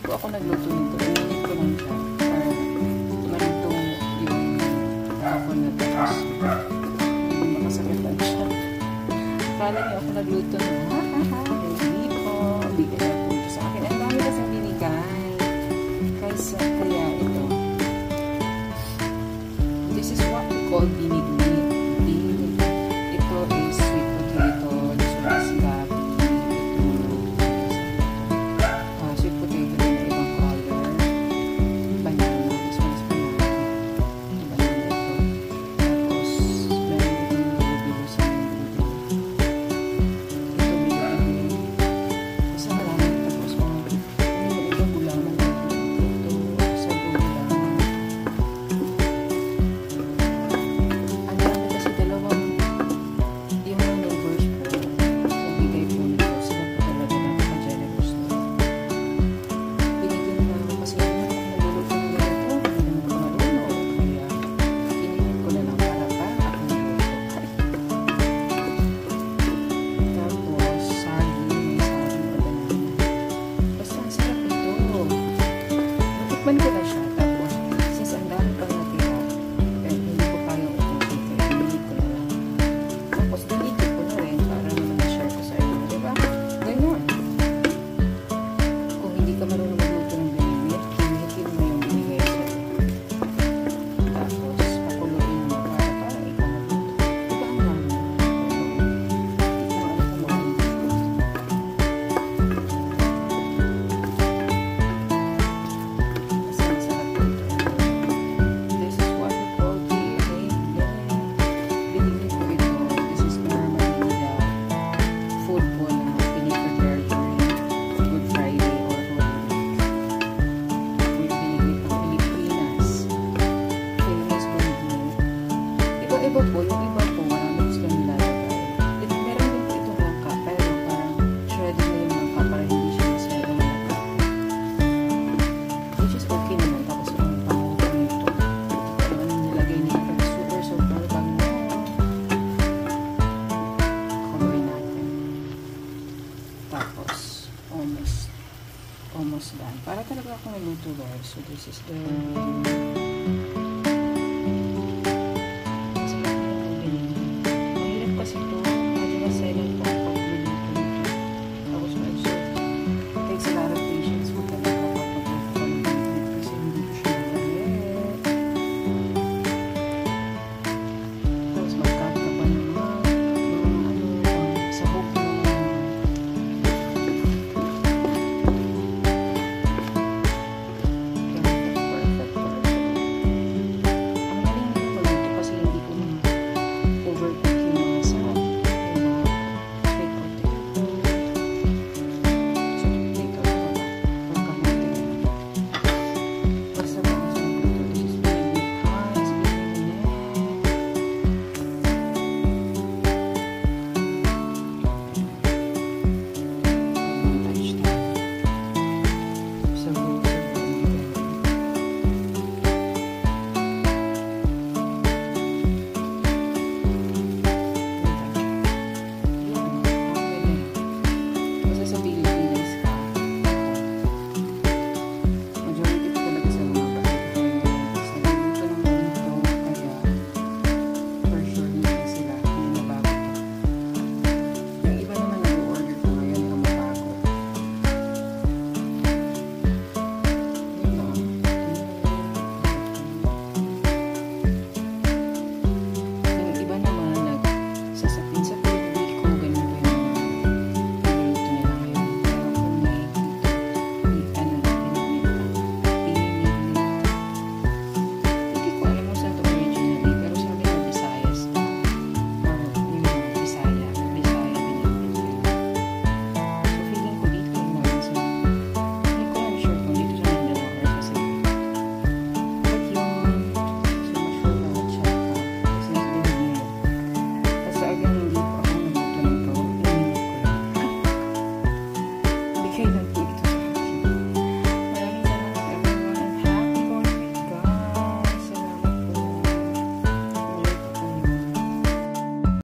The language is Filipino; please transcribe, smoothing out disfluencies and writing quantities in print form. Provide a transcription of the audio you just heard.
po ako nagluto nito. Init ko lang siya. Para malutong yung coconut. Tapos, hindi makasakitan siya. Akala niyo ako nagluto nito. Hindi po. Bigay na po sa akin. Ang dami kasi binigay. Kaya ito. This is what we call binigmit. Ito is sweet potato. This one is gabi. Sweet potato din na ibang color. Banana. This one is banana. Banana ito. Tapos, meron itong bilo-bilo sa bilo. Ito bilo-bilo. Isa marami. Tapos, yung iba gulaman. Ito, sa gulaman. Ang dami kasi dalawang yung mga neighbors po. Sa bigay po nito. Sila po talaga napaka-generous na. Binigyan na ako kasi yung naluluto nila ito. Hindi naman ako marunong. Kaya pinigyan ko na lang para ako naluluto. Tapos, saging. May saging o banana. Basta ang sarap ito. Natikman ko na siya. Tapos, since ang dami pang natira, hindi ko kayang ulit-ulit. Binigyan ko na lang. Tapos, binigyan ko na rin para naman na-share ko sa inyo. Diba? Ganyan. Kung hindi ka marunong magluto ng binigyan, kinihitin mo yung binigay sa'yo. Tapos, pakuluin mo para ikaw magluto. Diba ang namin? Hindi ko alam kung magluto. Kasi masarap ito. This is what we call binigyan ko ito. This is normally the food po na piniprepare during Good Friday or Holy Week. Binigyan ko Pilipinas. Famous binigyan. Iba-iba po. Yung iba po, marami silang nilalagay. Meron din po itong langka, pero parang shredded na yung langka para hindi siya masyadong langka. Which is okay naman. Tapos yung pangulo nito. Ito naman yung nilagay nila. Pero super bango. Kumuhin natin. Tapos, almost done. Para talaga ako naluto guys. So, this is the